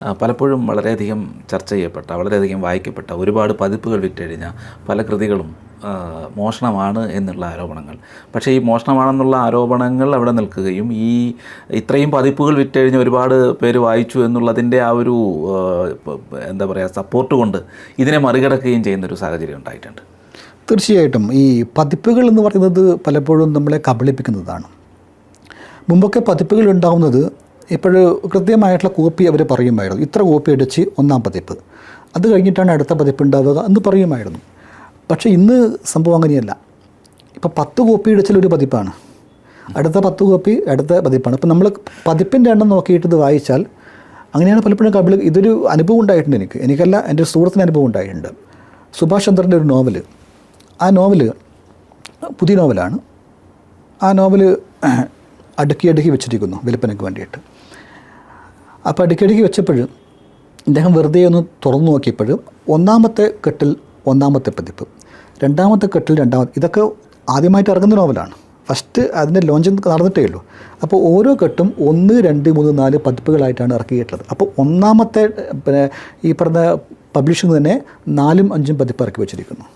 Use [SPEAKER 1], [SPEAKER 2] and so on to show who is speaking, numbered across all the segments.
[SPEAKER 1] പലപ്പോഴും വളരെയധികം ചർച്ച ചെയ്യപ്പെട്ട, വളരെയധികം വായിക്കപ്പെട്ട, ഒരുപാട് പതിപ്പുകൾ വിറ്റഴിഞ്ഞ പല കൃതികളും മോഷണമാണ് എന്നുള്ള ആരോപണങ്ങൾ. പക്ഷേ ഈ മോഷണമാണെന്നുള്ള ആരോപണങ്ങൾ അവിടെ നിൽക്കുകയും ഇത്രയും പതിപ്പുകൾ വിറ്റഴിഞ്ഞ് ഒരുപാട് പേര് വായിച്ചു എന്നുള്ളതിൻ്റെ ആ ഒരു എന്താ പറയുക സപ്പോർട്ട് കൊണ്ട് ഇതിനെ മറികടക്കുകയും ചെയ്യുന്നൊരു സാഹചര്യം ഉണ്ടായിട്ടുണ്ട്.
[SPEAKER 2] തീർച്ചയായിട്ടും ഈ പതിപ്പുകൾ എന്ന് പറയുന്നത് പലപ്പോഴും നമ്മളെ കബളിപ്പിക്കുന്നതാണ്. മുമ്പൊക്കെ പതിപ്പുകൾ ഉണ്ടാകുന്നത് ഇപ്പോൾ കൃത്യമായിട്ടുള്ള കോപ്പി അവർ പറയുമായിരുന്നു. ഇത്ര കോപ്പി അടിച്ച് ഒന്നാം പതിപ്പ്, അത് കഴിഞ്ഞിട്ടാണ് അടുത്ത പതിപ്പ് ഉണ്ടാവുക എന്ന് പറയുമായിരുന്നു. പക്ഷേ ഇന്ന് സംഭവം അങ്ങനെയല്ല. ഇപ്പോൾ 10 കോപ്പി അടിച്ചാൽ ഒരു പതിപ്പാണ്, അടുത്ത 10 കോപ്പി അടുത്ത പതിപ്പാണ്. അപ്പോൾ നമ്മൾ പതിപ്പിൻ്റെ എണ്ണം നോക്കിയിട്ട് ഇത് വായിച്ചാൽ അങ്ങനെയാണ് പലപ്പോഴും ഇതൊരു അനുഭവം ഉണ്ടായിട്ടുണ്ട്. എനിക്കല്ല, എൻ്റെ ഒരു സുഹൃത്തിന് അനുഭവം ഉണ്ടായിട്ടുണ്ട്. സുഭാഷ് ചന്ദ്രൻ്റെ ഒരു നോവല്, ആ നോവല് പുതിയ നോവലാണ്. ആ നോവല് അടുക്കി വെച്ചിരിക്കുന്നു വിൽപ്പനയ്ക്ക് വേണ്ടിയിട്ട്. അപ്പോൾ അടുക്കി വെച്ചപ്പോൾ അദ്ദേഹം വെറുതെ ഒന്ന് തുറന്നു നോക്കിയപ്പോൾ ഒന്നാമത്തെ കെട്ടിൽ ഒന്നാമത്തെ പതിപ്പ്, രണ്ടാമത്തെ കെട്ടിൽ രണ്ടാമത്തെ, ഇതൊക്കെ ആദ്യമായിട്ട് ഇറങ്ങുന്ന നോവലാണ്. ഫസ്റ്റ് അതിൻ്റെ ലോഞ്ച് നടന്നിട്ടേ ഉള്ളൂ. അപ്പോൾ ഓരോ കെട്ടും 1, 2, 3, 4 പതിപ്പുകളായിട്ടാണ് ഇറക്കിയിട്ടുള്ളത്. അപ്പോൾ ഒന്നാമത്തെ ഈ പറഞ്ഞ പബ്ലിഷിംഗ് തന്നെ 4ഉം 5ഉം പതിപ്പ് ഇറക്കി വെച്ചിരിക്കുന്നു.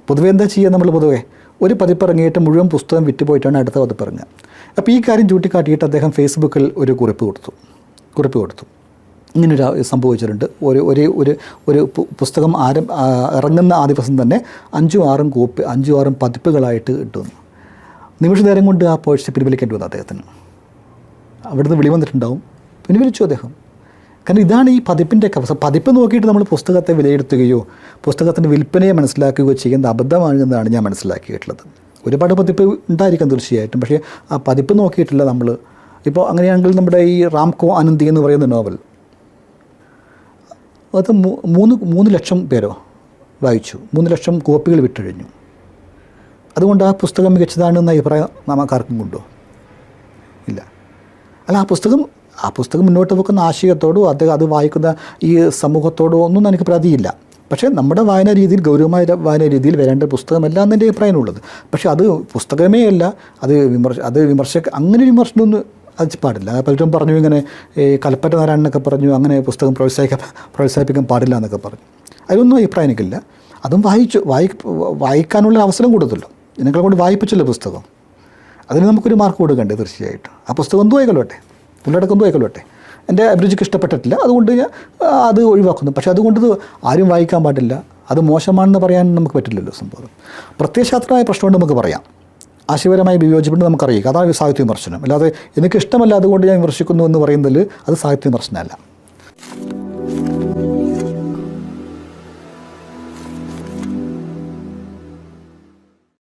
[SPEAKER 2] പൊതുവേ എന്താ ചെയ്യുക, നമ്മൾ പൊതുവേ ഒരു പതിപ്പ് ഇറങ്ങിയിട്ട് മുഴുവൻ പുസ്തകം വിറ്റുപോയിട്ടാണ് അടുത്ത പതിപ്പ് ഇറങ്ങുക. അപ്പോൾ ഈ കാര്യം ചൂണ്ടിക്കാട്ടിയിട്ട് അദ്ദേഹം ഫേസ്ബുക്കിൽ ഒരു കുറിപ്പ് കൊടുത്തു. ഇങ്ങനൊരു സംഭവിച്ചിട്ടുണ്ട്. ഒരു പുസ്തകം ഇറങ്ങുന്ന ആ ദിവസം തന്നെ 5ഉം 6ഉം പതിപ്പുകളായിട്ട് കിട്ടുന്നു. നിമിഷ നേരം കൊണ്ട് ആ പേഴ്സ് പിൻവലിക്കേണ്ടി വന്നു അദ്ദേഹത്തിന്. അവിടുന്ന് വിളി വന്നിട്ടുണ്ടാവും, പിൻവലിച്ചു അദ്ദേഹം. കാരണം ഇതാണ് ഈ പതിപ്പിൻ്റെ പതിപ്പ് നോക്കിയിട്ട് നമ്മൾ പുസ്തകത്തെ വിലയിരുത്തുകയോ പുസ്തകത്തിൻ്റെ വിൽപ്പനയെ മനസ്സിലാക്കുകയോ ചെയ്യുന്ന അബദ്ധമാണെന്നാണ് ഞാൻ മനസ്സിലാക്കിയിട്ടുള്ളത്. ഒരുപാട് പതിപ്പ് ഉണ്ടായിരിക്കാം തീർച്ചയായിട്ടും, പക്ഷേ ആ പതിപ്പ് നോക്കിയിട്ടില്ല നമ്മൾ. ഇപ്പോൾ അങ്ങനെയാണെങ്കിൽ നമ്മുടെ ഈ റാംകോ ആനന്ദി എന്ന് പറയുന്ന നോവൽ, അത് 3 ലക്ഷം പേരോ വായിച്ചു, 3 ലക്ഷം കോപ്പികൾ വിറ്റഴിഞ്ഞു. അതുകൊണ്ട് ആ പുസ്തകം മികച്ചതാണെന്ന അഭിപ്രായം നമുക്കാർക്കും കൊണ്ടോ? ഇല്ല. അല്ല, ആ പുസ്തകം മുന്നോട്ട് വെക്കുന്ന ആശയത്തോടോ അത് വായിക്കുന്ന ഈ സമൂഹത്തോടോ ഒന്നും എനിക്ക് പരാതിയില്ല. പക്ഷേ നമ്മുടെ വായനാ രീതിയിൽ, ഗൗരവമായ വായനാ രീതിയിൽ വരേണ്ട പുസ്തകമല്ല എന്നെൻ്റെ അഭിപ്രായമുള്ളത്. പക്ഷേ അത് പുസ്തകമേ അല്ല, അത് അങ്ങനെ വിമർശനമൊന്നും അത് പാടില്ല. പലരും പറഞ്ഞു ഇങ്ങനെ കൽപ്പറ്റ നാരായണനൊക്കെ പറഞ്ഞു അങ്ങനെ പുസ്തകം പ്രോത്സാഹിപ്പിക്കാൻ പാടില്ല എന്നൊക്കെ പറഞ്ഞു. അതിലൊന്നും അഭിപ്രായം എനിക്കില്ല. അതും വായിക്കാനുള്ള അവസരം കൊടുത്തല്ലോ, ജനങ്ങളെ കൊണ്ട് വായിപ്പിച്ചല്ലോ പുസ്തകം. അതിന് നമുക്കൊരു മാർക്ക് കൊടുക്കണ്ടേ തീർച്ചയായിട്ടും. ആ പുസ്തകം എന്തു ആയിക്കൊള്ളട്ടെ, ഉള്ളടക്കം എന്തു ആയിക്കൊള്ളട്ടെ, എൻ്റെ അഭിരുചിക്ക് ഇഷ്ടപ്പെട്ടിട്ടില്ല, അതുകൊണ്ട് ഞാൻ അത് ഒഴിവാക്കുന്നു. പക്ഷേ അതുകൊണ്ട് ആരും വായിക്കാൻ പാടില്ല, അത് മോശമാണെന്ന് പറയാൻ നമുക്ക് പറ്റില്ലല്ലോ. സംഭവം പ്രത്യയശാസ്ത്രമായ പ്രശ്നമുണ്ട് നമുക്ക് പറയാം, ആശയപരമായി വിയോജിപ്പുണ്ട് നമുക്കറിയാം. അതാണ് സാഹിത്യ വിമർശനം. അല്ലാതെ എനിക്കിഷ്ടമല്ല അതുകൊണ്ട് ഞാൻ വിമർശിക്കുന്നു എന്ന് പറയുന്നതിൽ അത് സാഹിത്യ വിമർശനമല്ല.